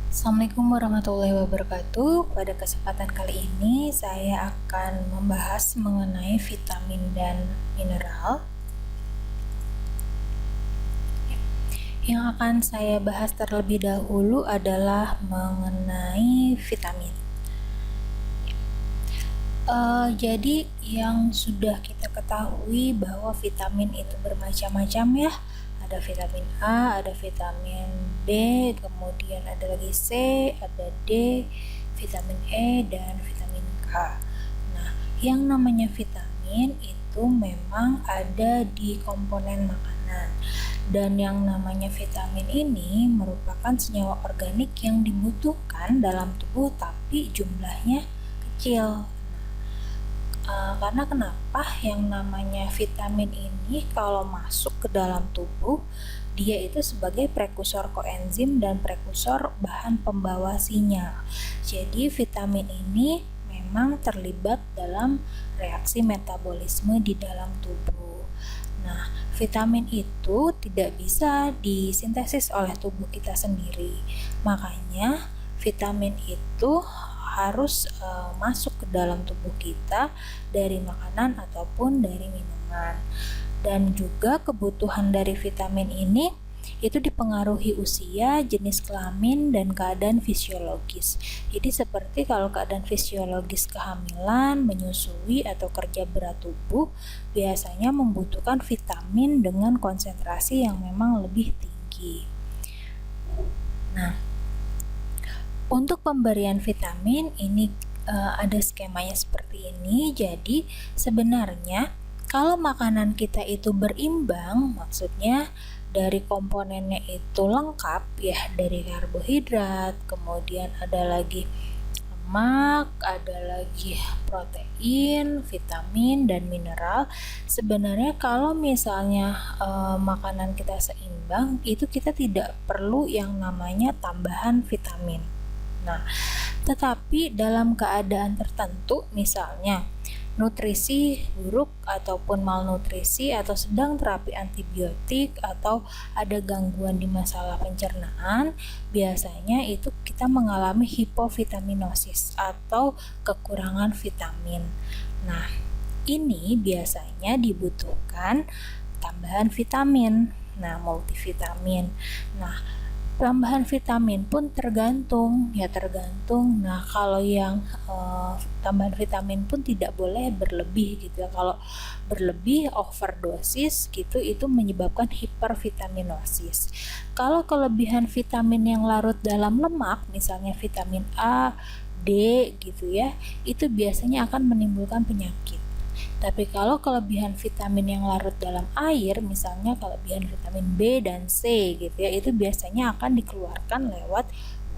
Assalamualaikum warahmatullahi wabarakatuh. Pada kesempatan kali ini saya akan membahas mengenai vitamin dan mineral. Yang akan saya bahas terlebih dahulu adalah mengenai vitamin. Jadi yang sudah kita ketahui bahwa vitamin itu bermacam-macam ya. Ada vitamin A, ada vitamin B, kemudian ada lagi C, ada D, vitamin E, dan vitamin K. Nah, yang namanya vitamin itu memang ada di komponen makanan. Dan yang namanya vitamin ini merupakan senyawa organik yang dibutuhkan dalam tubuh tapi jumlahnya kecil. Karena kenapa yang namanya vitamin ini kalau masuk ke dalam tubuh dia itu sebagai prekursor koenzim dan prekursor bahan pembawa sinyal. Jadi vitamin ini memang terlibat dalam reaksi metabolisme di dalam tubuh. Nah, vitamin itu tidak bisa disintesis oleh tubuh kita sendiri. Makanya vitamin itu harus masuk ke dalam tubuh kita dari makanan ataupun dari minuman. Dan juga kebutuhan dari vitamin ini itu dipengaruhi usia, jenis kelamin, dan keadaan fisiologis. Jadi seperti kalau keadaan fisiologis kehamilan, menyusui, atau kerja berat tubuh biasanya membutuhkan vitamin dengan konsentrasi yang memang lebih tinggi. Nah, untuk pemberian vitamin ini ada skemanya seperti ini. Jadi sebenarnya kalau makanan kita itu berimbang, maksudnya dari komponennya itu lengkap ya, dari karbohidrat, kemudian ada lagi lemak, ada lagi protein, vitamin, dan mineral. Sebenarnya kalau misalnya makanan kita seimbang, itu kita tidak perlu yang namanya tambahan vitamin. Nah, tetapi dalam keadaan tertentu, misalnya nutrisi buruk ataupun malnutrisi atau sedang terapi antibiotik atau ada gangguan di masalah pencernaan, biasanya itu kita mengalami hipovitaminosis atau kekurangan vitamin. Nah, ini biasanya dibutuhkan tambahan vitamin. Nah, multivitamin. Nah, tambahan vitamin pun tergantung. Nah, kalau yang tambahan vitamin pun tidak boleh berlebih gitu ya. Kalau berlebih, overdosis gitu, itu menyebabkan hipervitaminosis. Kalau kelebihan vitamin yang larut dalam lemak, misalnya vitamin A, D gitu ya, itu biasanya akan menimbulkan penyakit. Tapi kalau kelebihan vitamin yang larut dalam air, misalnya kelebihan vitamin B dan C gitu ya, itu biasanya akan dikeluarkan lewat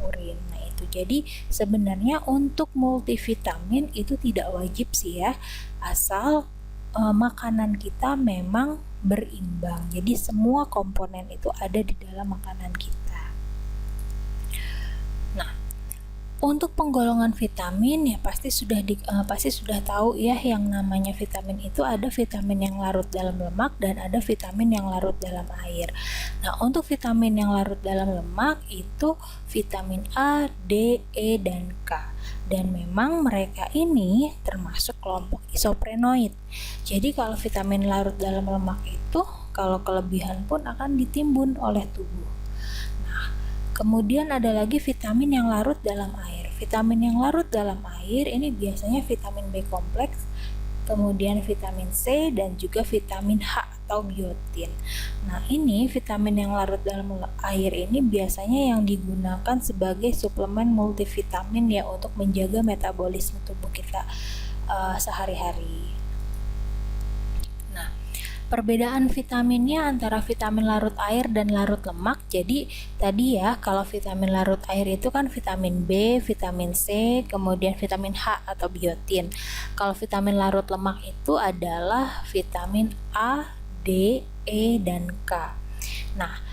urin. Nah, itu jadi sebenarnya untuk multivitamin itu tidak wajib sih ya, asal makanan kita memang berimbang. Jadi semua komponen itu ada di dalam makanan kita. Nah, untuk penggolongan vitamin ya pasti sudah tahu ya, yang namanya vitamin itu ada vitamin yang larut dalam lemak dan ada vitamin yang larut dalam air. Nah, untuk vitamin yang larut dalam lemak itu vitamin A, D, E, dan K. Dan memang mereka ini termasuk kelompok isoprenoid. Jadi kalau vitamin larut dalam lemak itu kalau kelebihan pun akan ditimbun oleh tubuh. Kemudian ada lagi vitamin yang larut dalam air. Vitamin yang larut dalam air ini biasanya vitamin B kompleks, kemudian vitamin C, dan juga vitamin H atau biotin. Nah, ini vitamin yang larut dalam air ini biasanya yang digunakan sebagai suplemen multivitamin ya, untuk menjaga metabolisme tubuh kita sehari-hari. Perbedaan vitaminnya antara vitamin larut air dan larut lemak. Jadi tadi ya, kalau vitamin larut air itu kan vitamin B, vitamin C, kemudian vitamin H atau biotin. Kalau vitamin larut lemak itu adalah vitamin A, D, E, dan K. Nah,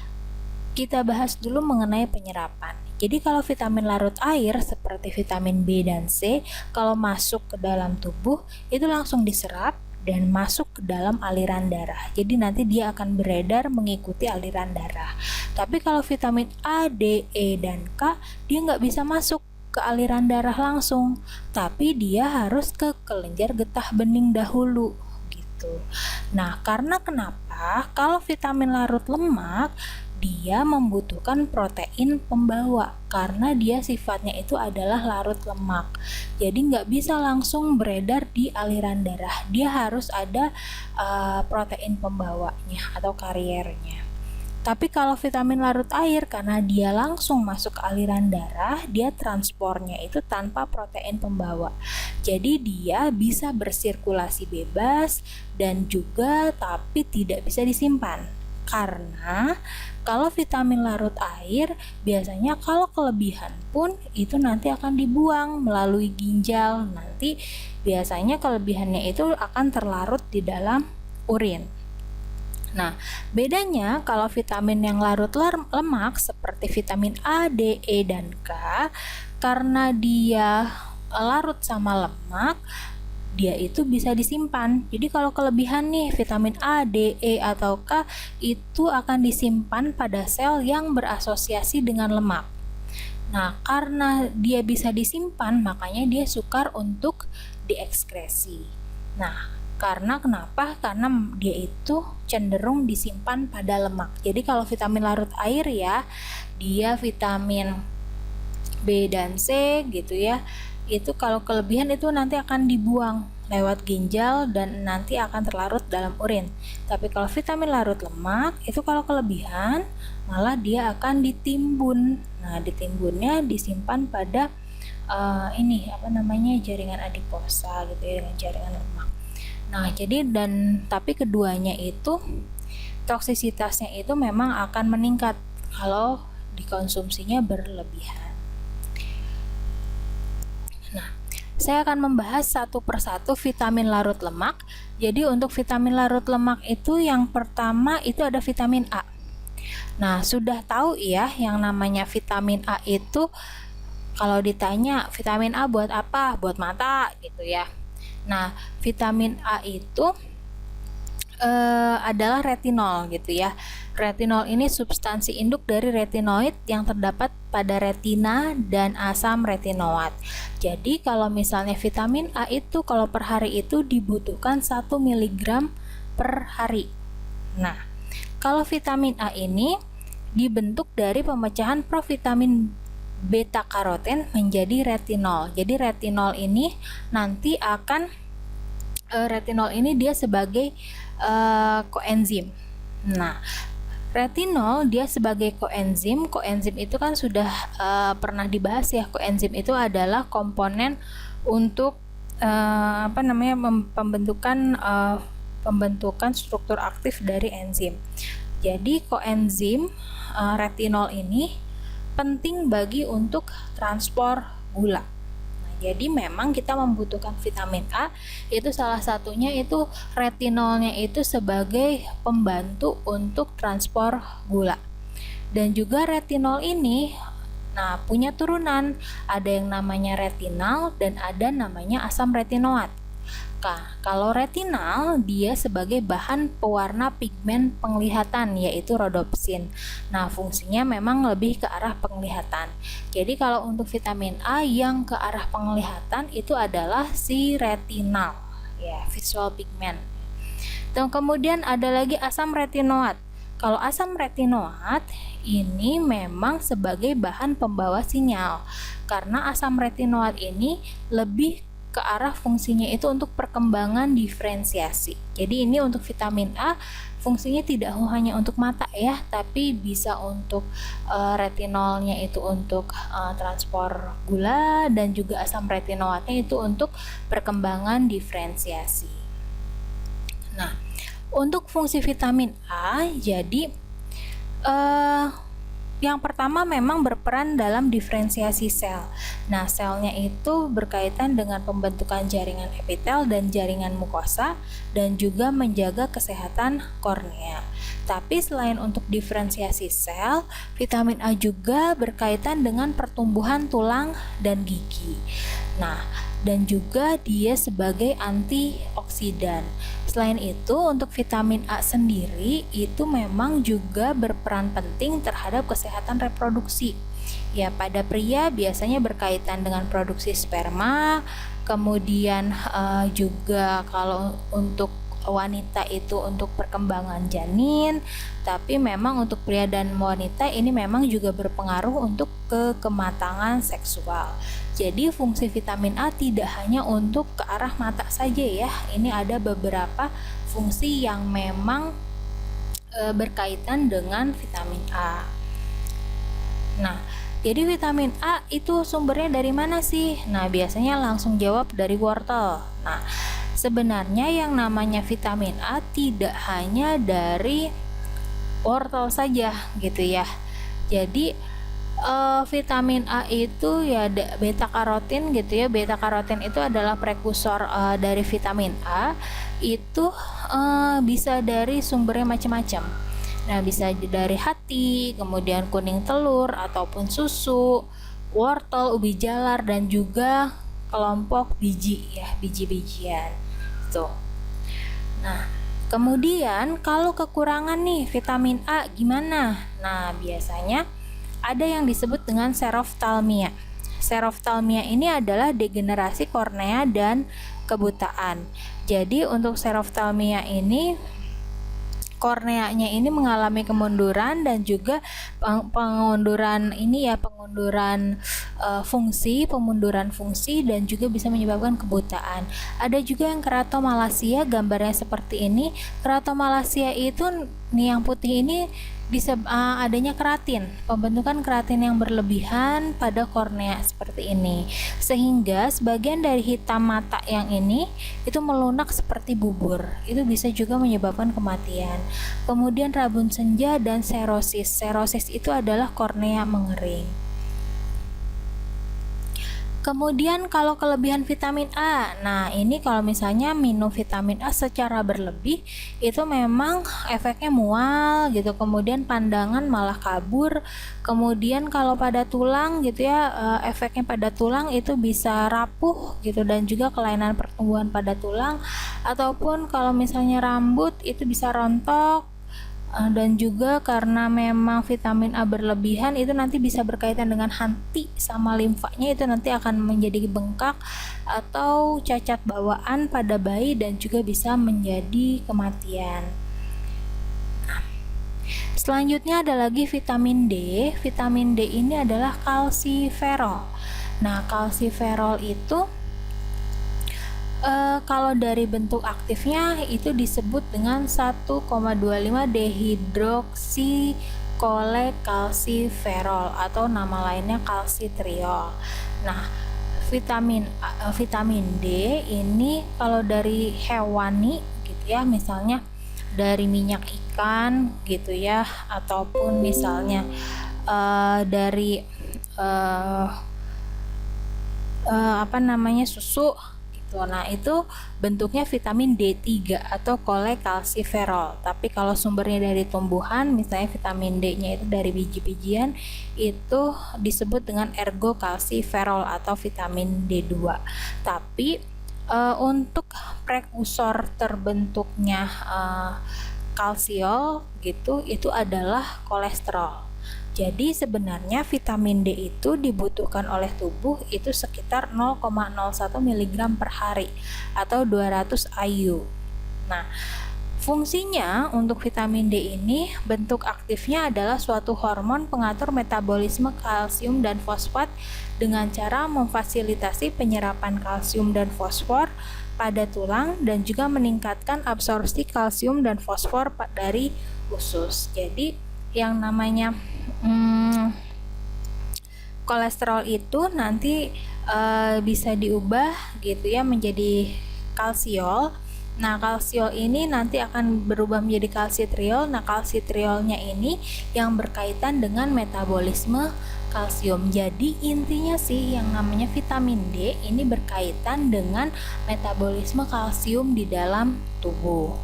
kita bahas dulu mengenai penyerapan. Jadi kalau vitamin larut air seperti vitamin B dan C, kalau masuk ke dalam tubuh itu langsung diserap dan masuk ke dalam aliran darah. Jadi nanti dia akan beredar mengikuti aliran darah. Tapi kalau vitamin A, D, E, dan K, dia nggak bisa masuk ke aliran darah langsung, tapi dia harus ke kelenjar getah bening dahulu gitu. Nah, karena kenapa? Kalau vitamin larut lemak dia membutuhkan protein pembawa karena dia sifatnya itu adalah larut lemak. Jadi nggak bisa langsung beredar di aliran darah. Dia harus ada protein pembawanya atau kariernya. Tapi kalau vitamin larut air, karena dia langsung masuk ke aliran darah, dia transportnya itu tanpa protein pembawa. Jadi dia bisa bersirkulasi bebas dan juga tapi tidak bisa disimpan. Karena kalau vitamin larut air biasanya kalau kelebihan pun itu nanti akan dibuang melalui ginjal. Nanti biasanya kelebihannya itu akan terlarut di dalam urin. Nah, bedanya kalau vitamin yang larut lemak seperti vitamin A, D, E, dan K, karena dia larut sama lemak, dia itu bisa disimpan. Jadi kalau kelebihan nih vitamin A, D, E, atau K itu akan disimpan pada sel yang berasosiasi dengan lemak. Nah, karena dia bisa disimpan, makanya dia sukar untuk diekskresi. Nah, karena kenapa? Karena dia itu cenderung disimpan pada lemak. Jadi kalau vitamin larut air ya, dia vitamin B dan C gitu ya, itu kalau kelebihan itu nanti akan dibuang lewat ginjal dan nanti akan terlarut dalam urin. Tapi kalau vitamin larut lemak itu kalau kelebihan malah dia akan ditimbun. Nah, ditimbunnya disimpan pada jaringan adiposa gitu ya, dengan jaringan lemak. Nah, jadi tapi keduanya itu toksisitasnya itu memang akan meningkat kalau dikonsumsinya berlebihan. Nah, saya akan membahas satu persatu vitamin larut lemak. Jadi untuk vitamin larut lemak itu yang pertama itu ada vitamin A. Nah, sudah tahu ya yang namanya vitamin A itu kalau ditanya vitamin A buat apa? Buat mata gitu ya. Nah, vitamin A itu adalah retinol gitu ya. Retinol ini substansi induk dari retinoid yang terdapat pada retina dan asam retinoat. Jadi kalau misalnya vitamin A itu kalau per hari itu dibutuhkan 1 mg per hari. Nah, kalau vitamin A ini dibentuk dari pemecahan provitamin beta karoten menjadi retinol. Jadi retinol ini nanti akan retinol ini dia sebagai koenzim. Nah, retinol dia sebagai koenzim. Koenzim itu kan sudah pernah dibahas ya. Koenzim itu adalah komponen untuk pembentukan struktur aktif dari enzim. Jadi koenzim retinol ini penting bagi untuk transport gula. Nah, jadi memang kita membutuhkan vitamin A, itu salah satunya itu retinolnya itu sebagai pembantu untuk transport gula. Dan juga retinol ini punya turunan, ada yang namanya retinal dan ada namanya asam retinoat. Nah, kalau retinal dia sebagai bahan pewarna pigmen penglihatan yaitu rodopsin. Nah, fungsinya memang lebih ke arah penglihatan. Jadi kalau untuk vitamin A yang ke arah penglihatan itu adalah si retinal ya, visual pigment. Dan kemudian ada lagi asam retinoat. Kalau asam retinoat ini memang sebagai bahan pembawa sinyal. Karena asam retinoat ini lebih ke arah fungsinya itu untuk perkembangan diferensiasi. Jadi ini untuk vitamin A fungsinya tidak hanya untuk mata ya, tapi bisa untuk retinolnya itu untuk transport gula dan juga asam retinoatnya itu untuk perkembangan diferensiasi. Nah, untuk fungsi vitamin A jadi yang pertama memang berperan dalam diferensiasi sel. Nah, selnya itu berkaitan dengan pembentukan jaringan epitel dan jaringan mukosa dan juga menjaga kesehatan kornea. Tapi selain untuk diferensiasi sel, vitamin A juga berkaitan dengan pertumbuhan tulang dan gigi. Nah, dan juga dia sebagai antioksidan. Selain itu, untuk vitamin A sendiri itu memang juga berperan penting terhadap kesehatan reproduksi. Ya, pada pria biasanya berkaitan dengan produksi sperma, kemudian juga kalau untuk wanita itu untuk perkembangan janin, tapi memang untuk pria dan wanita ini memang juga berpengaruh untuk kematangan seksual. Jadi fungsi vitamin A tidak hanya untuk ke arah mata saja ya, ini ada beberapa fungsi yang memang berkaitan dengan vitamin A. Nah, jadi vitamin A itu sumbernya dari mana sih? Nah, biasanya langsung jawab dari wortel. Nah, sebenarnya yang namanya vitamin A tidak hanya dari wortel saja gitu ya. Jadi vitamin A itu ya beta karotin gitu ya. Beta karotin itu adalah prekursor dari vitamin A. Itu bisa dari sumbernya macam-macam. Nah, bisa dari hati, kemudian kuning telur ataupun susu, wortel, ubi jalar, dan juga kelompok biji ya, biji-bijian. Tuh. Nah, kemudian kalau kekurangan nih vitamin A gimana? Nah, biasanya ada yang disebut dengan xerophthalmia. Xerophthalmia ini adalah degenerasi kornea dan kebutaan. Jadi untuk xerophthalmia ini korneanya ini mengalami kemunduran dan juga pengunduran pemunduran fungsi dan juga bisa menyebabkan kebutaan. Ada juga yang keratomalacia, gambarnya seperti ini. Keratomalacia itu nih yang putih ini adanya keratin, pembentukan keratin yang berlebihan pada kornea seperti ini, sehingga sebagian dari hitam mata yang ini itu melunak seperti bubur. Itu bisa juga menyebabkan kematian. Kemudian rabun senja dan serosis. Serosis itu adalah kornea mengering. Kemudian kalau kelebihan vitamin A, nah ini kalau misalnya minum vitamin A secara berlebih itu memang efeknya mual gitu, kemudian pandangan malah kabur, kemudian kalau pada tulang gitu ya, efeknya pada tulang itu bisa rapuh gitu dan juga kelainan pertumbuhan pada tulang, ataupun kalau misalnya rambut itu bisa rontok. Dan juga karena memang vitamin A berlebihan itu nanti bisa berkaitan dengan hati sama limfanya, itu nanti akan menjadi bengkak atau cacat bawaan pada bayi dan juga bisa menjadi kematian. Selanjutnya ada lagi vitamin D. Vitamin D ini adalah kalsiferol. Nah, kalsiferol itu kalau dari bentuk aktifnya itu disebut dengan 1,25 dehidroksikolekalsiferol atau nama lainnya kalsitriol. Nah, vitamin D ini kalau dari hewani gitu ya, misalnya dari minyak ikan gitu ya, ataupun misalnya dari susu. Nah, itu bentuknya vitamin D3 atau kolekalsiferol. Tapi kalau sumbernya dari tumbuhan, misalnya vitamin D-nya itu dari biji-bijian, itu disebut dengan ergokalsiferol atau vitamin D2. Tapi untuk prekursor terbentuknya kalsiol gitu, itu adalah kolesterol. Jadi sebenarnya vitamin D itu dibutuhkan oleh tubuh itu sekitar 0,01 mg per hari atau 200 IU. Nah, fungsinya untuk vitamin D ini, bentuk aktifnya adalah suatu hormon pengatur metabolisme kalsium dan fosfat dengan cara memfasilitasi penyerapan kalsium dan fosfor pada tulang dan juga meningkatkan absorpsi kalsium dan fosfor dari usus. Jadi yang namanya kolesterol itu nanti bisa diubah gitu ya menjadi kalsiol. Nah, kalsiol ini nanti akan berubah menjadi kalsitriol. Nah, kalsitriolnya ini yang berkaitan dengan metabolisme kalsium. Jadi intinya sih yang namanya vitamin D ini berkaitan dengan metabolisme kalsium di dalam tubuh.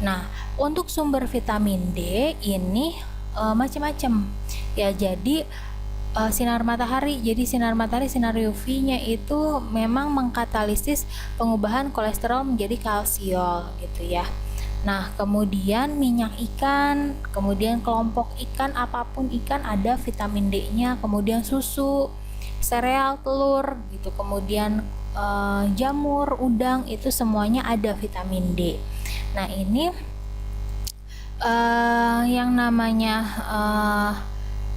Nah, untuk sumber vitamin D ini macam-macam ya. Jadi sinar matahari. Jadi sinar matahari, sinar UV-nya itu memang mengkatalisis pengubahan kolesterol menjadi kalsiol gitu ya. Nah, kemudian minyak ikan, kemudian kelompok ikan, apapun ikan ada vitamin D-nya, kemudian susu, sereal, telur gitu, kemudian jamur, udang, itu semuanya ada vitamin D. Nah, ini yang namanya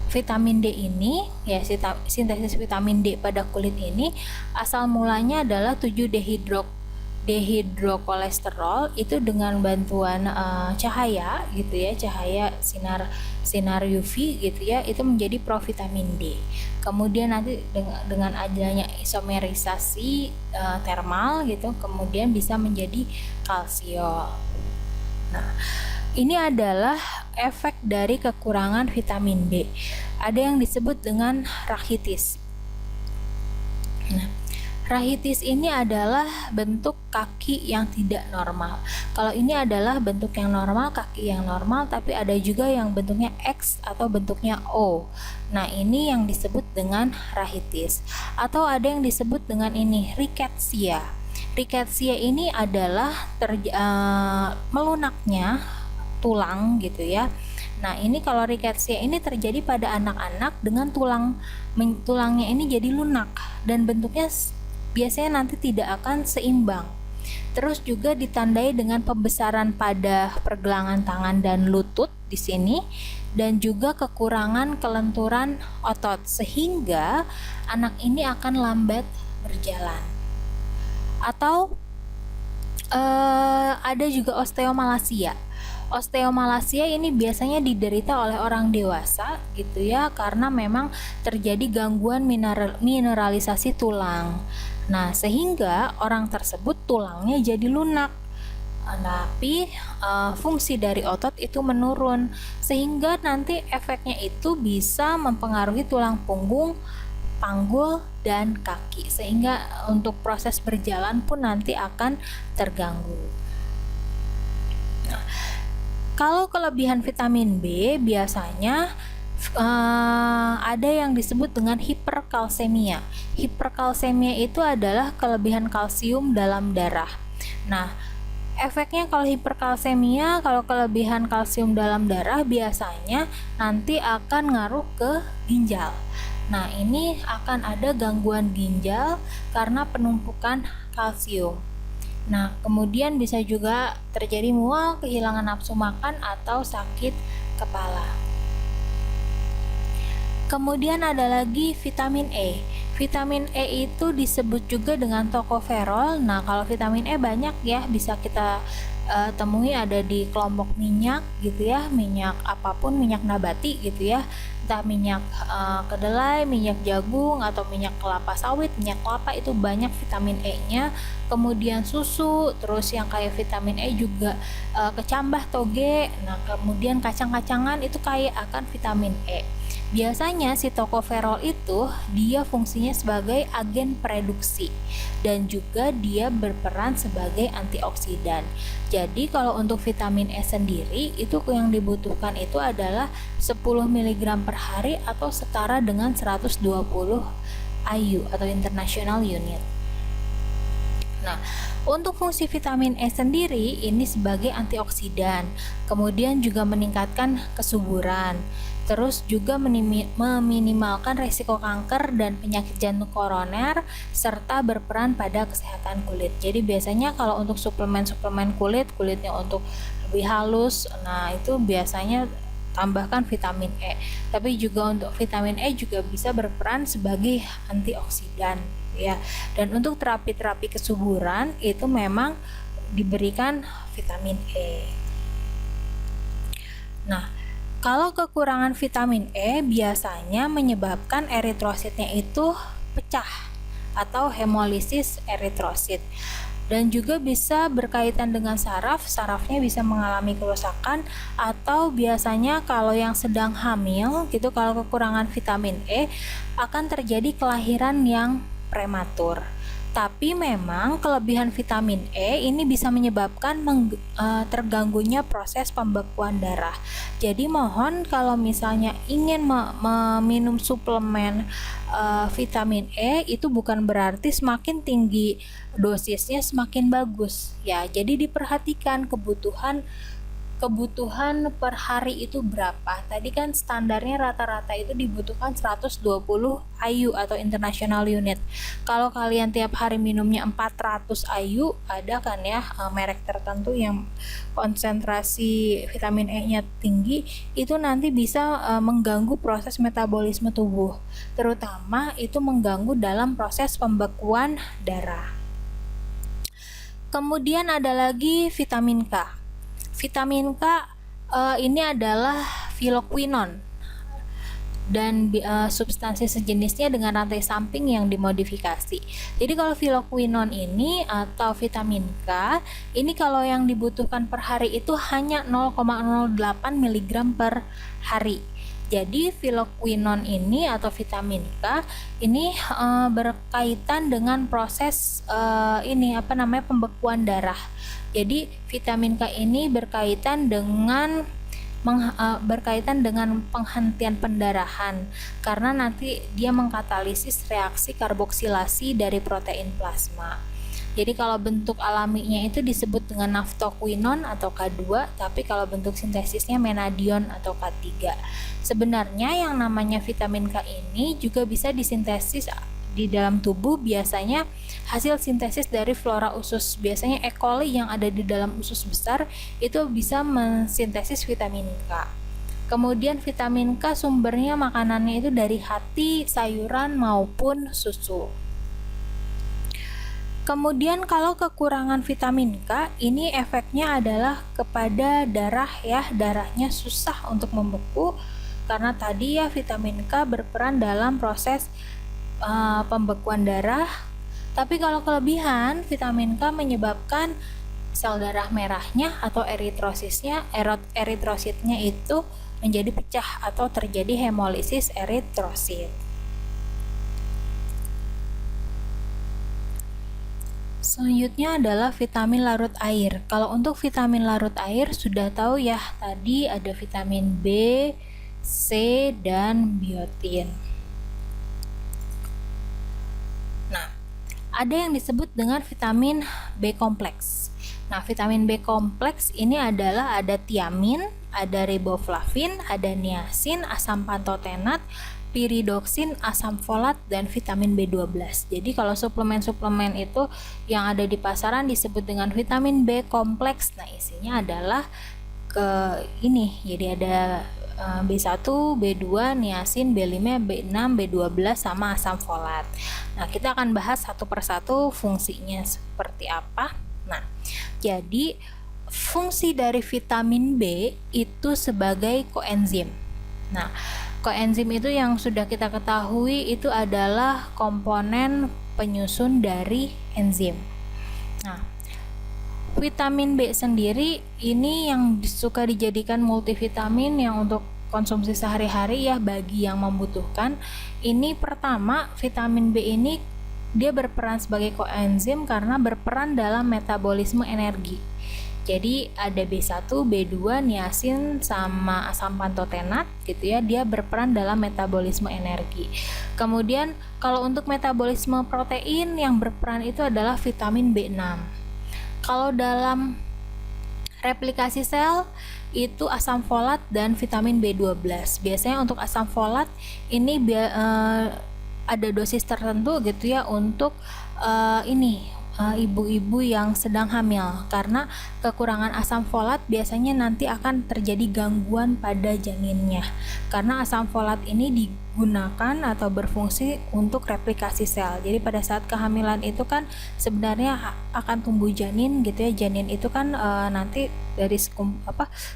vitamin D ini ya, sintesis vitamin D pada kulit ini asal mulanya adalah 7 dehidrokolesterol itu dengan bantuan cahaya gitu ya, cahaya sinar UV gitu ya, itu menjadi provitamin D. Kemudian nanti dengan adanya isomerisasi termal gitu, kemudian bisa menjadi kalsiol. Nah, ini adalah efek dari kekurangan vitamin D. Ada yang disebut dengan rachitis. Nah, rachitis ini adalah bentuk kaki yang tidak normal. Kalau ini adalah bentuk yang normal, kaki yang normal, tapi ada juga yang bentuknya X atau bentuknya O. Nah, ini yang disebut dengan rachitis. Atau ada yang disebut dengan ini, rickettsia. Rickettsia ini adalah melunaknya tulang gitu ya. Nah, ini kalau rickettsia ini terjadi pada anak-anak dengan tulangnya ini jadi lunak dan bentuknya biasanya nanti tidak akan seimbang. Terus juga ditandai dengan pembesaran pada pergelangan tangan dan lutut di sini, dan juga kekurangan kelenturan otot sehingga anak ini akan lambat berjalan. Atau ada juga osteomalacia. Osteomalacia ini biasanya diderita oleh orang dewasa gitu ya, karena memang terjadi gangguan mineralisasi tulang. Nah, sehingga orang tersebut tulangnya jadi lunak. Tapi fungsi dari otot itu menurun, sehingga nanti efeknya itu bisa mempengaruhi tulang punggung, panggul, dan kaki, sehingga untuk proses berjalan pun nanti akan terganggu. Nah, kalau kelebihan vitamin B biasanya ada yang disebut dengan hiperkalsemia. Hiperkalsemia itu adalah kelebihan kalsium dalam darah. Nah, efeknya kalau hiperkalsemia, kalau kelebihan kalsium dalam darah biasanya nanti akan ngaruh ke ginjal. Nah, ini akan ada gangguan ginjal karena penumpukan kalsium. Nah, kemudian bisa juga terjadi mual, kehilangan nafsu makan, atau sakit kepala. Kemudian ada lagi vitamin E. Vitamin E itu disebut juga dengan tocopherol. Nah, kalau vitamin E banyak ya, bisa kita temui ada di kelompok minyak gitu ya, minyak apapun, minyak nabati gitu ya, entah minyak kedelai, minyak jagung, atau minyak kelapa sawit, minyak kelapa, itu banyak vitamin E-nya. Kemudian susu, terus yang kayak vitamin E juga kecambah toge. Nah, kemudian kacang-kacangan itu kaya akan vitamin E. Biasanya si tocopherol itu dia fungsinya sebagai agen pereduksi dan juga dia berperan sebagai antioksidan. Jadi kalau untuk vitamin E sendiri itu yang dibutuhkan itu adalah 10 mg per hari atau setara dengan 120 IU atau International Unit. Nah, untuk fungsi vitamin E sendiri ini sebagai antioksidan, kemudian juga meningkatkan kesuburan, terus juga meminimalkan resiko kanker dan penyakit jantung koroner, serta berperan pada kesehatan kulit. Jadi biasanya kalau untuk suplemen kulitnya untuk lebih halus, nah itu biasanya tambahkan vitamin E. Tapi juga untuk vitamin E juga bisa berperan sebagai antioksidan ya. Dan untuk terapi-terapi kesuburan itu memang diberikan vitamin E. Nah, kalau kekurangan vitamin E biasanya menyebabkan eritrositnya itu pecah atau hemolisis eritrosit, dan juga bisa berkaitan dengan sarafnya bisa mengalami kerusakan, atau biasanya kalau yang sedang hamil gitu, kalau kekurangan vitamin E akan terjadi kelahiran yang prematur. Tapi memang kelebihan vitamin E ini bisa menyebabkan terganggunya proses pembekuan darah. Jadi mohon kalau misalnya ingin meminum suplemen vitamin E, itu bukan berarti semakin tinggi dosisnya semakin bagus ya. Jadi diperhatikan kebutuhan per hari itu berapa. Tadi kan standarnya rata-rata itu dibutuhkan 120 IU atau international unit. Kalau kalian tiap hari minumnya 400 IU, ada kan ya merek tertentu yang konsentrasi vitamin E-nya tinggi, itu nanti bisa mengganggu proses metabolisme tubuh. Terutama itu mengganggu dalam proses pembekuan darah. Kemudian ada lagi vitamin K. Vitamin K ini adalah phylloquinone dan substansi sejenisnya dengan rantai samping yang dimodifikasi. Jadi kalau phylloquinone ini atau vitamin K ini kalau yang dibutuhkan per hari itu hanya 0,08 mg per hari. Jadi phylloquinone ini atau vitamin K ini berkaitan dengan proses pembekuan darah. Jadi vitamin K ini berkaitan dengan penghentian pendarahan karena nanti dia mengkatalisis reaksi karboksilasi dari protein plasma. Jadi kalau bentuk alaminya itu disebut dengan naftoquinone atau K2, tapi kalau bentuk sintesisnya menadion atau K3. Sebenarnya yang namanya vitamin K ini juga bisa disintesis di dalam tubuh, biasanya hasil sintesis dari flora usus. Biasanya E. coli yang ada di dalam usus besar itu bisa mensintesis vitamin K. Kemudian vitamin K sumbernya makanannya itu dari hati, sayuran maupun susu. Kemudian kalau kekurangan vitamin K ini efeknya adalah kepada darah ya, darahnya susah untuk membeku karena tadi ya vitamin K berperan dalam proses pembekuan darah. Tapi kalau kelebihan, vitamin K menyebabkan sel darah merahnya atau eritrositnya itu menjadi pecah atau terjadi hemolisis eritrosit. Selanjutnya adalah vitamin larut air. Kalau untuk vitamin larut air sudah tahu ya, tadi ada vitamin B, C, dan biotin. Ada yang disebut dengan vitamin B kompleks. Nah, vitamin B kompleks ini adalah ada tiamin, ada riboflavin, ada niacin, asam pantotenat, piridoksin, asam folat, dan vitamin B12. Jadi kalau suplemen-suplemen itu yang ada di pasaran disebut dengan vitamin B kompleks. Nah, isinya adalah jadi ada B1, B2, niacin, B5, B6, B12 sama asam folat. Nah, kita akan bahas satu persatu fungsinya seperti apa. Nah, jadi fungsi dari vitamin B itu sebagai koenzim. Nah, koenzim itu yang sudah kita ketahui itu adalah komponen penyusun dari enzim. Nah, vitamin B sendiri ini yang suka dijadikan multivitamin yang untuk konsumsi sehari-hari ya bagi yang membutuhkan. Ini pertama, vitamin B ini dia berperan sebagai koenzim karena berperan dalam metabolisme energi. Jadi ada B1, B2, niacin sama asam pantotenat gitu ya, dia berperan dalam metabolisme energi. Kemudian kalau untuk metabolisme protein yang berperan itu adalah vitamin B6. Kalau dalam replikasi sel itu asam folat dan vitamin B12. Biasanya untuk asam folat ini ada dosis tertentu gitu ya untuk ibu-ibu yang sedang hamil, karena kekurangan asam folat biasanya nanti akan terjadi gangguan pada janinnya, karena asam folat ini digunakan atau berfungsi untuk replikasi sel. Jadi pada saat kehamilan itu kan sebenarnya akan tumbuh janin gitu ya. Janin itu kan nanti dari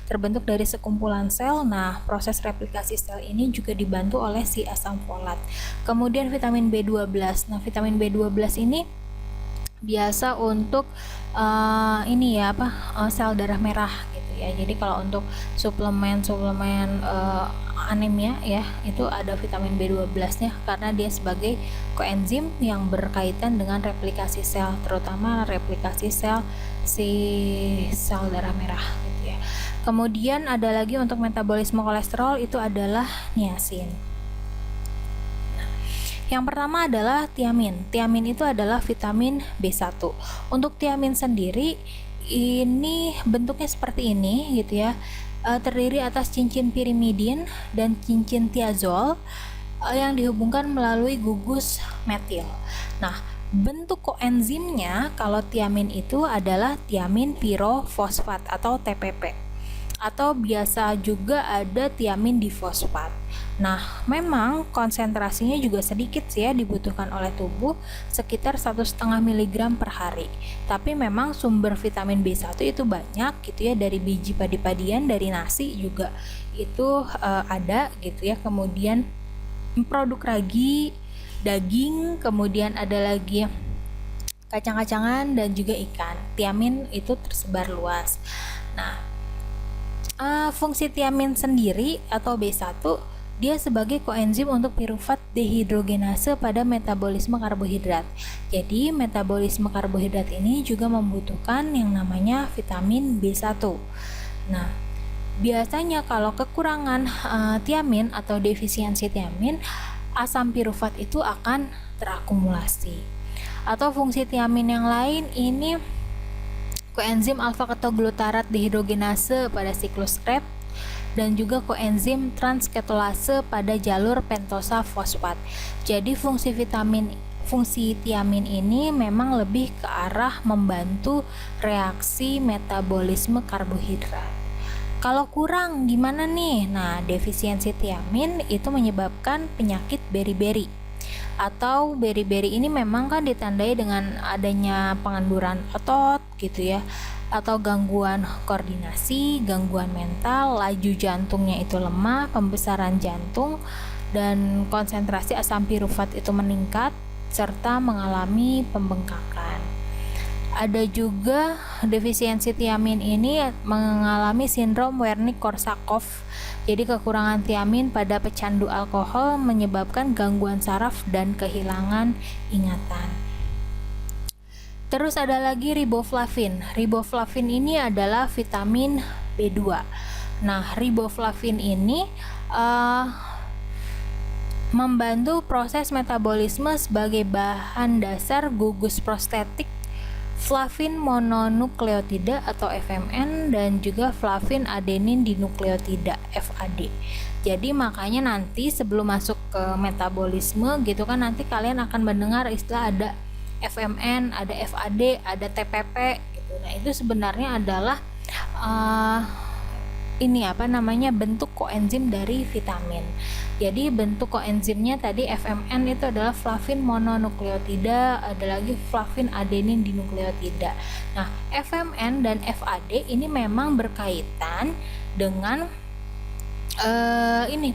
terbentuk dari sekumpulan sel. Nah, proses replikasi sel ini juga dibantu oleh si asam folat. Kemudian vitamin B12. Nah, vitamin B12 ini biasa untuk sel darah merah gitu ya. Jadi kalau untuk suplemen anemia ya, itu ada vitamin B12-nya karena dia sebagai koenzim yang berkaitan dengan replikasi sel, terutama replikasi sel darah merah gitu ya. Kemudian ada lagi untuk metabolisme kolesterol, itu adalah niacin. Yang pertama adalah tiamin. Tiamin itu adalah vitamin B1. Untuk tiamin sendiri ini bentuknya seperti ini gitu ya. Terdiri atas cincin pirimidin dan cincin tiazol yang dihubungkan melalui gugus metil. Nah, bentuk koenzimnya kalau tiamin itu adalah tiamin pirofosfat atau TPP, atau biasa juga ada tiamin difosfat. Nah, memang konsentrasinya juga sedikit sih ya, dibutuhkan oleh tubuh sekitar 1,5 mg per hari. Tapi memang sumber vitamin B1 itu banyak gitu ya, dari biji padi-padian, dari nasi juga itu ada gitu ya. Kemudian produk ragi, daging, kemudian ada lagi kacang-kacangan dan juga ikan. Tiamin itu tersebar luas. Nah, fungsi tiamin sendiri atau B1, dia sebagai koenzim untuk pirufat dehidrogenase pada metabolisme karbohidrat. Jadi metabolisme karbohidrat ini juga membutuhkan yang namanya vitamin B1. Nah, biasanya kalau kekurangan tiamin atau defisiensi tiamin, asam pirufat itu akan terakumulasi. Atau fungsi tiamin yang lain ini koenzim alfa-ketoglutarat dehidrogenase pada siklus Krebs dan juga koenzim transketolase pada jalur pentosa fosfat. Jadi fungsi tiamin ini memang lebih ke arah membantu reaksi metabolisme karbohidrat. Kalau kurang gimana nih? Nah, defisiensi tiamin itu menyebabkan penyakit beri-beri. Atau beri-beri ini memang kan ditandai dengan adanya pengenduran otot gitu ya, atau gangguan koordinasi, gangguan mental, laju jantungnya itu lemah, pembesaran jantung, dan konsentrasi asam pirufat itu meningkat, serta mengalami pembengkakan. Ada juga defisiensi tiamin ini mengalami sindrom Wernicke-Korsakoff. Jadi kekurangan tiamin pada pecandu alkohol menyebabkan gangguan saraf dan kehilangan ingatan. Terus ada lagi riboflavin. Riboflavin ini adalah vitamin B2. Nah, riboflavin ini membantu proses metabolisme sebagai bahan dasar gugus prostetik flavin mononukleotida atau FMN dan juga flavin adenin dinukleotida FAD. Jadi makanya nanti sebelum masuk ke metabolisme gitu kan, nanti kalian akan mendengar istilah ada FMN, ada FAD, ada TPP gitu. Nah, itu sebenarnya adalah bentuk koenzim dari vitamin. Jadi bentuk koenzimnya tadi FMN itu adalah flavin mononukleotida, ada lagi flavin adenin dinukleotida. Nah, FMN dan FAD ini memang berkaitan dengan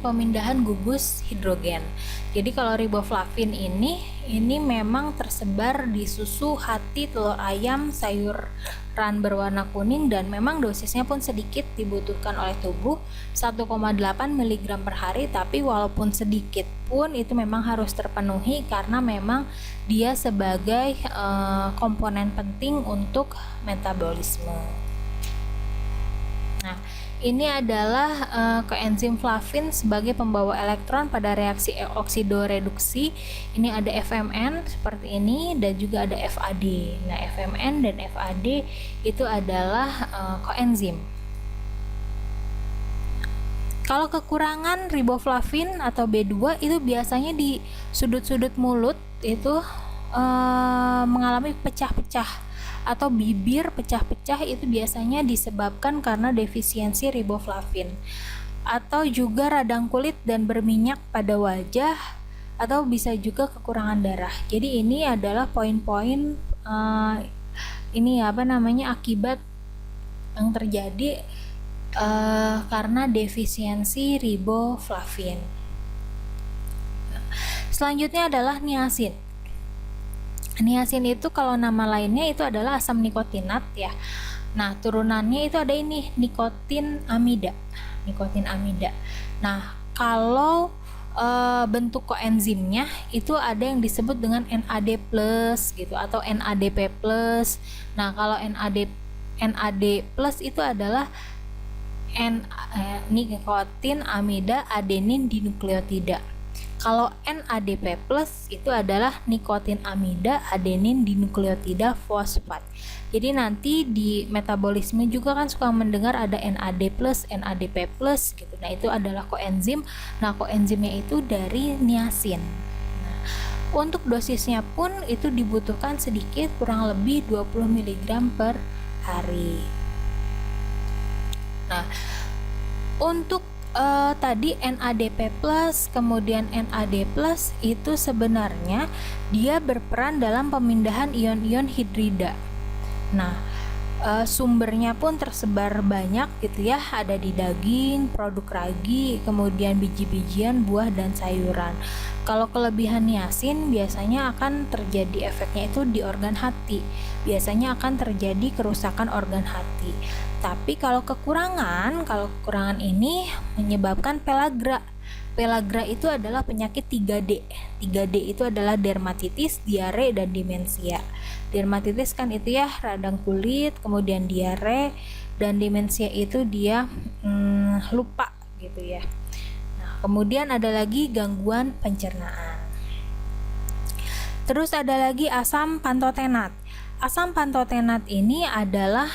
pemindahan gugus hidrogen. Jadi kalau riboflavin ini memang tersebar di susu, hati, telur ayam, sayuran berwarna kuning, dan memang dosisnya pun sedikit, dibutuhkan oleh tubuh 1,8 mg per hari. Tapi walaupun sedikit pun itu memang harus terpenuhi karena memang dia sebagai komponen penting untuk metabolisme. Nah, ini adalah koenzim flavin sebagai pembawa elektron pada reaksi oksidoreduksi. Ini ada FMN seperti ini dan juga ada FAD. Nah, FMN dan FAD itu adalah koenzim. Kalau kekurangan riboflavin atau B2 itu biasanya di sudut-sudut mulut itu mengalami pecah-pecah atau bibir pecah-pecah, itu biasanya disebabkan karena defisiensi riboflavin. Atau juga radang kulit dan berminyak pada wajah, atau bisa juga kekurangan darah. Jadi ini adalah poin-poin akibat yang terjadi karena defisiensi riboflavin. Selanjutnya adalah niacin. Niacin itu kalau nama lainnya itu adalah asam nikotinat ya. Nah, turunannya itu ada ini, nikotin amida. Nah, kalau bentuk koenzimnya itu ada yang disebut dengan NAD+ gitu atau NADP+. Nah, kalau NAD+ itu adalah nikotin amida adenin dinukleotida. Kalau NADP+ itu adalah nikotin amida adenin dinukleotida fosfat. Jadi nanti di metabolisme juga kan suka mendengar ada NAD+, NADP+ gitu. Nah, itu adalah koenzim. Nah, koenzimnya itu dari niacin. Nah, untuk dosisnya pun itu dibutuhkan sedikit, kurang lebih 20 mg per hari. Nah, untuk tadi NADP+, kemudian NAD+, itu sebenarnya dia berperan dalam pemindahan ion-ion hidrida. Nah, sumbernya pun tersebar banyak gitu ya, ada di daging, produk ragi, kemudian biji-bijian, buah, dan sayuran. Kalau kelebihan niacin biasanya akan terjadi efeknya itu di organ hati, biasanya akan terjadi kerusakan organ hati. Tapi kalau kekurangan ini menyebabkan pellagra. Pellagra itu adalah penyakit 3D. 3D itu adalah dermatitis, diare, dan demensia. Dermatitis kan itu ya radang kulit, kemudian diare, dan demensia itu dia lupa gitu ya. Nah, kemudian ada lagi gangguan pencernaan. Terus ada lagi asam pantotenat. Asam pantotenat ini adalah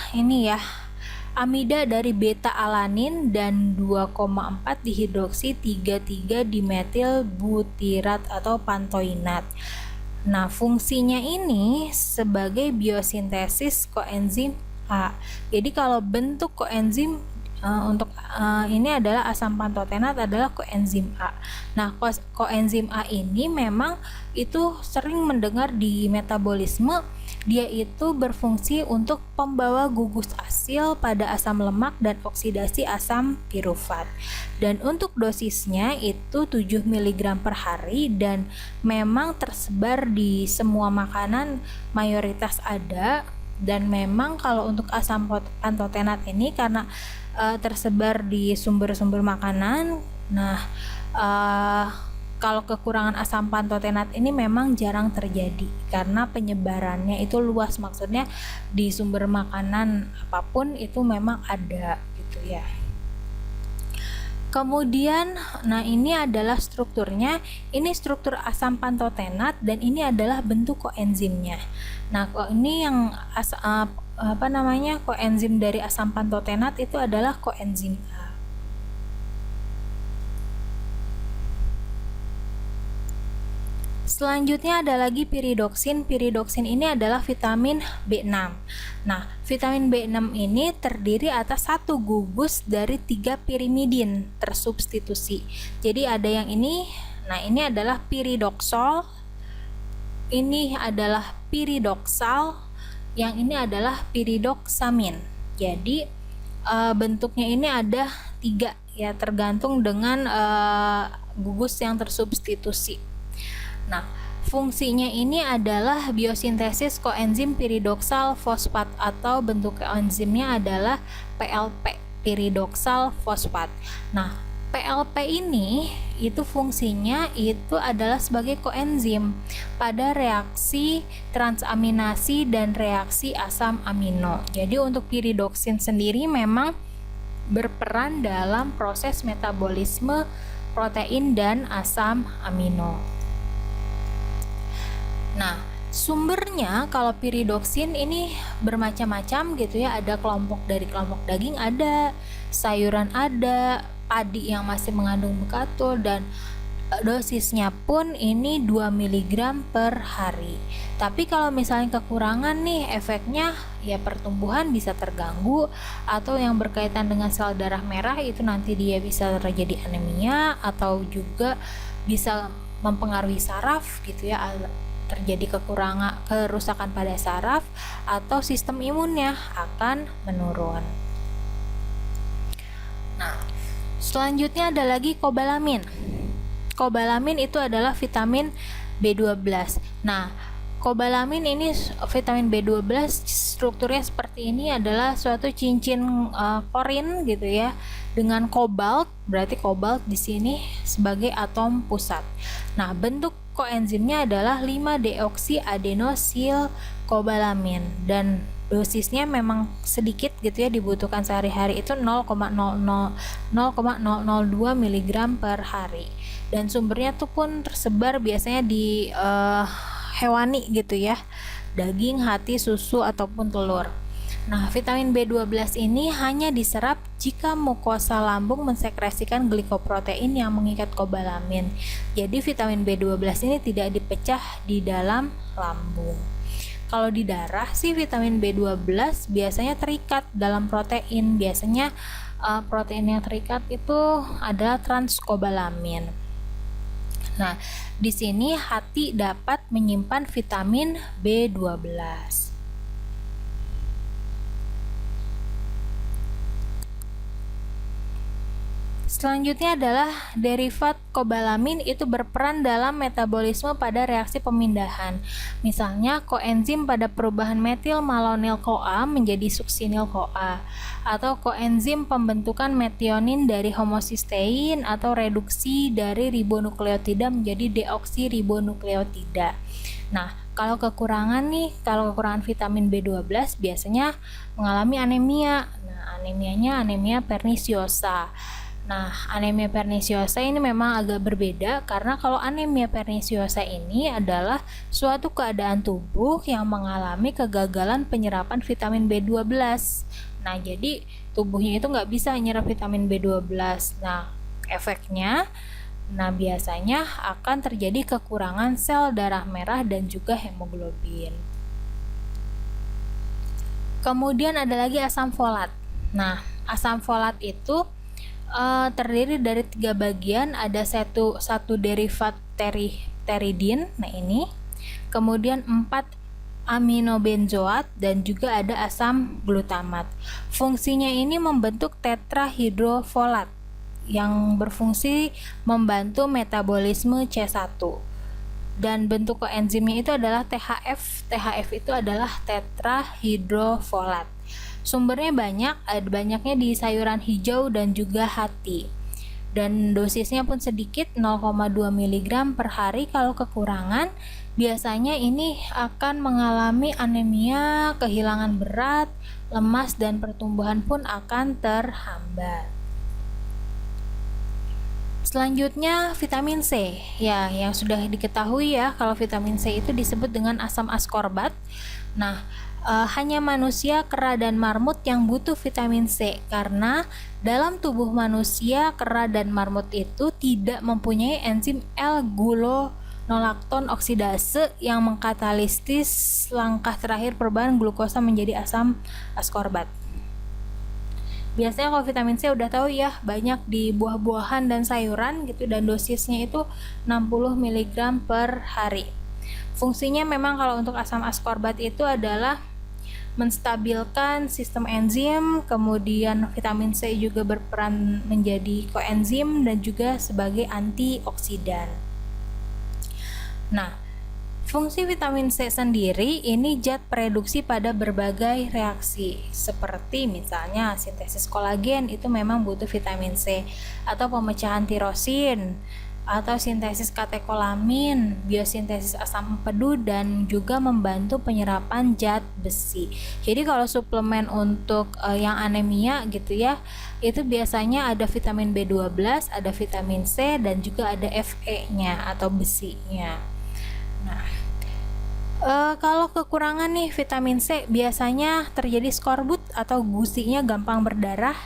amida dari beta alanin dan 2,4 dihidroksi 3,3 dimetil butirat atau pantoinat. Nah, fungsinya ini sebagai biosintesis koenzim A. Jadi kalau bentuk koenzim ini adalah asam pantotenat adalah koenzim A. Nah, koenzim A ini memang itu sering mendengar di metabolisme. Dia itu berfungsi untuk pembawa gugus asil pada asam lemak dan oksidasi asam pirufat. Dan untuk dosisnya itu 7 mg per hari dan memang tersebar di semua makanan, mayoritas ada. Dan memang kalau untuk asam pantotenat ini karena tersebar di sumber-sumber makanan, nah kalau kekurangan asam pantotenat ini memang jarang terjadi karena penyebarannya itu luas, maksudnya di sumber makanan apapun itu memang ada gitu ya. Kemudian, nah ini adalah strukturnya, ini struktur asam pantotenat dan ini adalah bentuk koenzimnya. Nah, ini yang koenzim dari asam pantotenat itu adalah koenzim A. Selanjutnya ada lagi piridoksin. Piridoksin ini adalah vitamin B6. Nah, vitamin B6 ini terdiri atas satu gugus dari 3 pirimidin tersubstitusi. Jadi ada yang ini, nah ini adalah piridoksol, ini adalah piridoksal, yang ini adalah piridoksamin. Jadi bentuknya ini ada 3 ya, tergantung dengan gugus yang tersubstitusi. Nah, fungsinya ini adalah biosintesis koenzim piridoksal fosfat atau bentuk koenzimnya adalah PLP, piridoksal fosfat. Nah, PLP ini itu fungsinya itu adalah sebagai koenzim pada reaksi transaminasi dan reaksi asam amino. Jadi untuk piridoksin sendiri memang berperan dalam proses metabolisme protein dan asam amino. Nah, sumbernya kalau piridoksin ini bermacam-macam gitu ya, ada kelompok dari kelompok daging ada, sayuran ada, padi yang masih mengandung bekatul, dan dosisnya pun ini 2 mg per hari. Tapi kalau misalnya kekurangan nih, efeknya ya pertumbuhan bisa terganggu, atau yang berkaitan dengan sel darah merah itu nanti dia bisa terjadi anemia, atau juga bisa mempengaruhi saraf gitu ya, terjadi kerusakan pada saraf, atau sistem imunnya akan menurun. Nah, selanjutnya ada lagi kobalamin. Kobalamin itu adalah vitamin B12. Nah, kobalamin ini vitamin B12 strukturnya seperti ini, adalah suatu cincin korin gitu ya. dengan kobalt, berarti kobalt di sini sebagai atom pusat. Nah, bentuk koenzimnya adalah 5-deoksiadenosil kobalamin dan dosisnya memang sedikit gitu ya, dibutuhkan sehari-hari itu 0,002 mg per hari, dan sumbernya tuh pun tersebar biasanya di hewani gitu ya, daging, hati, susu ataupun telur. Nah, vitamin B12 ini hanya diserap jika mukosa lambung mensekresikan glikoprotein yang mengikat kobalamin. Jadi vitamin B12 ini tidak dipecah di dalam lambung. Kalau di darah sih vitamin B12 biasanya terikat dalam protein. Biasanya protein yang terikat itu adalah transkobalamin. Nah, di sini hati dapat menyimpan vitamin B12. Selanjutnya adalah derivat kobalamin itu berperan dalam metabolisme pada reaksi pemindahan. Misalnya koenzim pada perubahan metil malonyl CoA menjadi suksinil CoA, atau koenzim pembentukan metionin dari homosistein atau reduksi dari ribonukleotida menjadi deoksiribonukleotida. Nah, kalau kekurangan vitamin B12 biasanya mengalami anemia. Nah, anemianya anemia perniciosa. Nah, anemia perniciosa ini memang agak berbeda karena kalau anemia perniciosa ini adalah suatu keadaan tubuh yang mengalami kegagalan penyerapan vitamin B12. Nah, jadi tubuhnya itu nggak bisa nyerap vitamin B12. Nah, efeknya biasanya akan terjadi kekurangan sel darah merah dan juga hemoglobin. Kemudian ada lagi asam folat. Nah, asam folat itu terdiri dari 3 bagian, ada satu derivat pteridin, nah ini, kemudian 4 aminobenzoat dan juga ada asam glutamat. Fungsinya ini membentuk tetrahidrofolat yang berfungsi membantu metabolisme C1. Dan bentuk koenzimnya itu adalah THF. THF itu adalah tetrahidrofolat. Sumbernya banyaknya di sayuran hijau dan juga hati. Dan dosisnya pun sedikit, 0,2 mg per hari. Kalau kekurangan, biasanya ini akan mengalami anemia, kehilangan berat, lemas, dan pertumbuhan pun akan terhambat. Selanjutnya vitamin C. Ya, yang sudah diketahui ya, kalau vitamin C itu disebut dengan asam askorbat. Nah, hanya manusia, kera, dan marmut yang butuh vitamin C karena dalam tubuh manusia, kera, dan marmut itu tidak mempunyai enzim L-gulonolakton oksidase yang mengkatalisis langkah terakhir perubahan glukosa menjadi asam askorbat. Biasanya kalau vitamin C udah tahu ya, banyak di buah-buahan dan sayuran gitu, dan dosisnya itu 60 mg per hari. Fungsinya memang kalau untuk asam askorbat itu adalah menstabilkan sistem enzim, kemudian vitamin C juga berperan menjadi koenzim dan juga sebagai antioksidan. Nah, fungsi vitamin C sendiri ini zat produksi pada berbagai reaksi, seperti misalnya sintesis kolagen itu memang butuh vitamin C, atau pemecahan tirosin, atau sintesis katekolamin, biosintesis asam empedu, dan juga membantu penyerapan zat besi. Jadi kalau suplemen untuk yang anemia gitu ya, itu biasanya ada vitamin B12, ada vitamin C, dan juga ada Fe-nya atau besinya. Nah, kalau kekurangan nih vitamin C, biasanya terjadi skorbut atau gusinya gampang berdarah,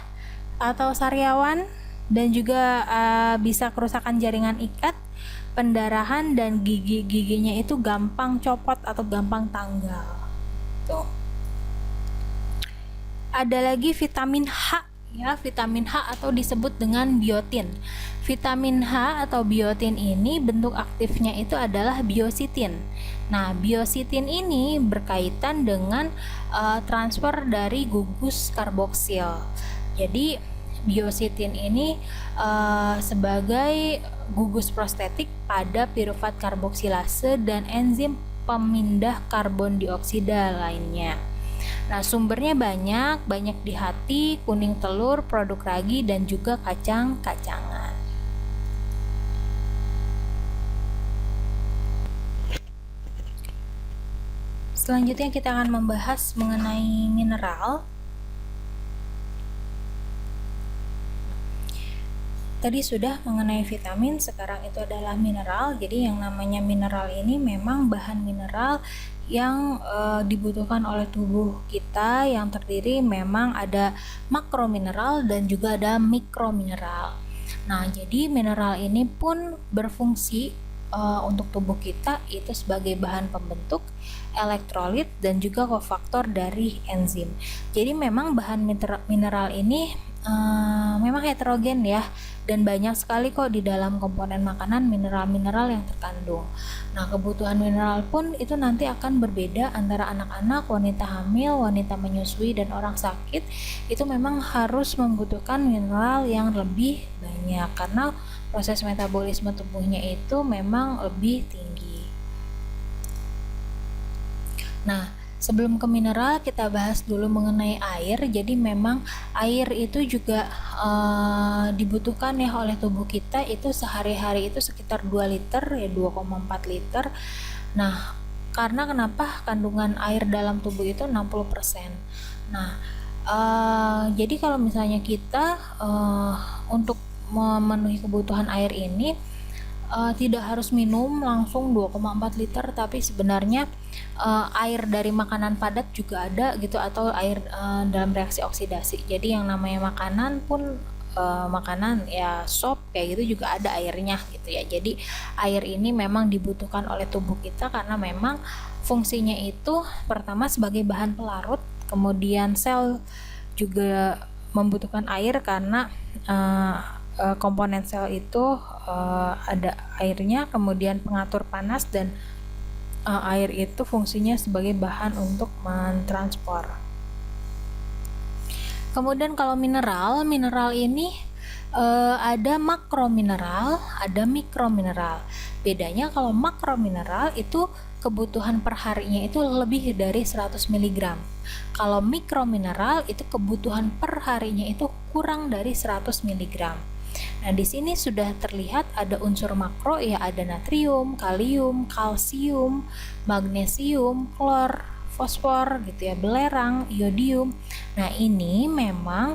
atau sariawan, dan juga bisa kerusakan jaringan ikat, pendarahan, dan giginya itu gampang copot atau gampang tanggal. Tuh. Ada lagi vitamin H ya, vitamin H atau disebut dengan biotin. Vitamin H atau biotin ini bentuk aktifnya itu adalah biositin. Nah, biositin ini berkaitan dengan transfer dari gugus karboksil. Jadi biositin ini sebagai gugus prostetik pada piruvat karboksilase dan enzim pemindah karbon dioksida lainnya. Nah, sumbernya banyak di hati, kuning telur, produk ragi, dan juga kacang-kacangan. Selanjutnya kita akan membahas mengenai mineral. Tadi sudah mengenai vitamin, sekarang itu adalah mineral. Jadi yang namanya mineral ini memang bahan mineral yang dibutuhkan oleh tubuh kita, yang terdiri memang ada makromineral dan juga ada mikromineral. Nah, jadi mineral ini pun berfungsi untuk tubuh kita itu sebagai bahan pembentuk, elektrolit, dan juga kofaktor dari enzim. Jadi memang bahan mineral ini memang heterogen ya, dan banyak sekali kok di dalam komponen makanan mineral-mineral yang terkandung. Nah, kebutuhan mineral pun itu nanti akan berbeda antara anak-anak, wanita hamil, wanita menyusui, dan orang sakit. Itu memang harus membutuhkan mineral yang lebih banyak karena proses metabolisme tubuhnya itu memang lebih tinggi. Nah, sebelum ke mineral, kita bahas dulu mengenai air. Jadi memang air itu juga dibutuhkan ya oleh tubuh kita, itu sehari-hari itu sekitar 2 liter ya, 2,4 liter. Nah, karena kenapa kandungan air dalam tubuh itu 60%. Nah, jadi kalau misalnya kita untuk memenuhi kebutuhan air ini tidak harus minum langsung 2,4 liter, tapi sebenarnya air dari makanan padat juga ada gitu, atau air dalam reaksi oksidasi. Jadi yang namanya makanan pun makanan ya sop kayak gitu juga ada airnya gitu ya. Jadi air ini memang dibutuhkan oleh tubuh kita karena memang fungsinya itu pertama sebagai bahan pelarut, kemudian sel juga membutuhkan air karena komponen sel itu ada airnya, kemudian pengatur panas, dan air itu fungsinya sebagai bahan untuk mentransport. Kemudian kalau mineral ini ada makromineral, ada mikromineral. Bedanya kalau makromineral itu kebutuhan per harinya itu lebih dari 100 mg. Kalau mikromineral itu kebutuhan per harinya itu kurang dari 100 mg. Nah, di sini sudah terlihat ada unsur makro ya, ada natrium, kalium, kalsium, magnesium, klor, fosfor gitu ya, belerang, iodium. Nah, ini memang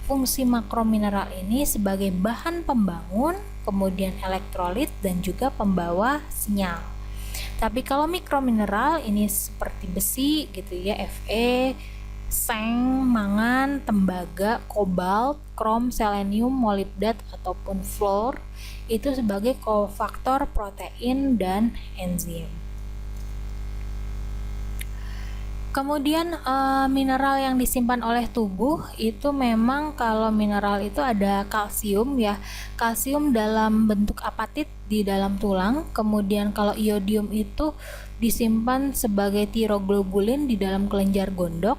fungsi makromineral ini sebagai bahan pembangun, kemudian elektrolit, dan juga pembawa sinyal. Tapi kalau mikromineral ini seperti besi gitu ya, Fe, seng, mangan, tembaga, kobalt, krom, selenium, molibdat, ataupun fluor itu sebagai kofaktor protein dan enzim. Kemudian mineral yang disimpan oleh tubuh itu memang kalau mineral itu ada kalsium ya, kalsium dalam bentuk apatit di dalam tulang. Kemudian kalau iodium itu disimpan sebagai tiroglobulin di dalam kelenjar gondok,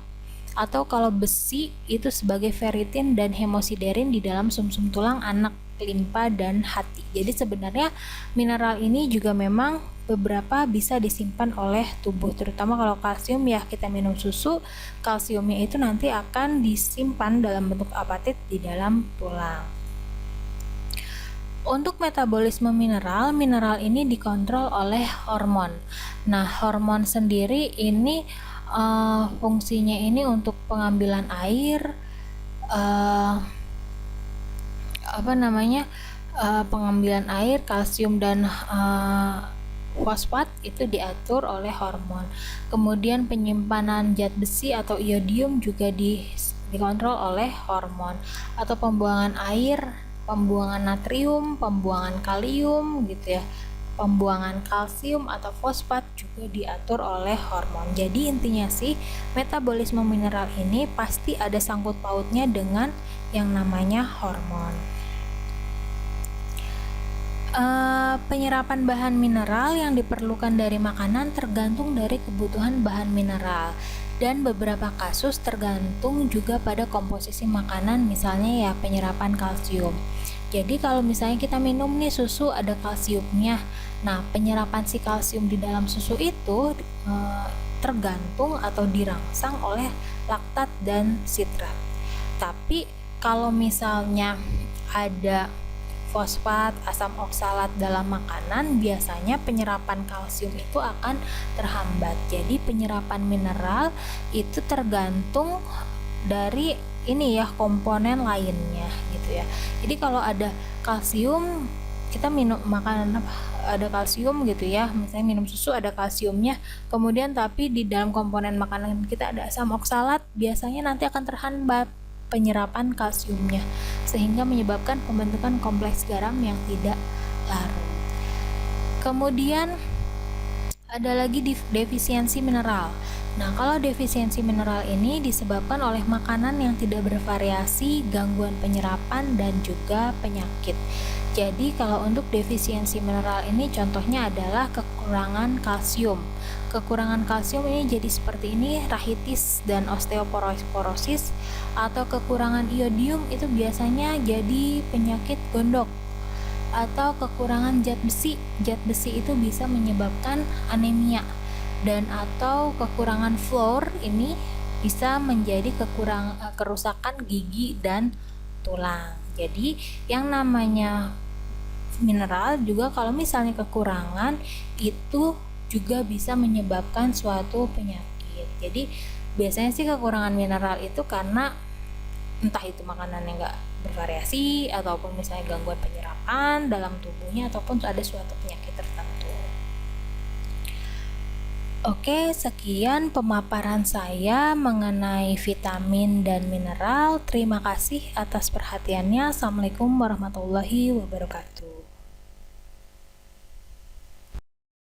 atau kalau besi itu sebagai ferritin dan hemosiderin di dalam sumsum tulang, anak, limpa, dan hati. Jadi sebenarnya mineral ini juga memang beberapa bisa disimpan oleh tubuh, terutama kalau kalsium ya, kita minum susu, kalsiumnya itu nanti akan disimpan dalam bentuk apatit di dalam tulang. Untuk metabolisme mineral ini dikontrol oleh hormon. Nah, hormon sendiri ini fungsinya ini untuk pengambilan air, pengambilan air, kalsium, dan fosfat itu diatur oleh hormon. Kemudian penyimpanan zat besi atau iodium juga dikontrol oleh hormon, atau pembuangan air, pembuangan natrium, pembuangan kalium gitu ya, pembuangan kalsium atau fosfat juga diatur oleh hormon. Jadi intinya sih, metabolisme mineral ini pasti ada sangkut pautnya dengan yang namanya hormon. Penyerapan bahan mineral yang diperlukan dari makanan tergantung dari kebutuhan bahan mineral, dan beberapa kasus tergantung juga pada komposisi makanan, misalnya ya penyerapan kalsium. Jadi kalau misalnya kita minum nih susu ada kalsiumnya, nah penyerapan si kalsium di dalam susu itu tergantung atau dirangsang oleh laktat dan sitrat. Tapi kalau misalnya ada fosfat, asam oksalat dalam makanan, biasanya penyerapan kalsium itu akan terhambat. Jadi penyerapan mineral itu tergantung dari ini ya, komponen lainnya gitu ya. Jadi kalau ada kalsium, kita minum makanan apa ada kalsium gitu ya, misalnya minum susu ada kalsiumnya, kemudian tapi di dalam komponen makanan kita ada asam oksalat, biasanya nanti akan terhambat penyerapan kalsiumnya sehingga menyebabkan pembentukan kompleks garam yang tidak larut. Kemudian ada lagi defisiensi mineral. Nah, kalau defisiensi mineral ini disebabkan oleh makanan yang tidak bervariasi, gangguan penyerapan, dan juga penyakit. Jadi, kalau untuk defisiensi mineral ini contohnya adalah kekurangan kalsium. Kekurangan kalsium ini jadi seperti ini, rahitis dan osteoporosis, atau kekurangan iodium itu biasanya jadi penyakit gondok, atau kekurangan zat besi. Zat besi itu bisa menyebabkan anemia, dan atau kekurangan fluor ini bisa menjadi kerusakan gigi dan tulang. Jadi yang namanya mineral juga kalau misalnya kekurangan itu juga bisa menyebabkan suatu penyakit. Jadi biasanya sih kekurangan mineral itu karena entah itu makanan yang enggak bervariasi ataupun misalnya gangguan penyerapan dalam tubuhnya ataupun ada suatu penyakit tertentu. Oke, sekian pemaparan saya mengenai vitamin dan mineral. Terima kasih atas perhatiannya. Assalamualaikum warahmatullahi wabarakatuh.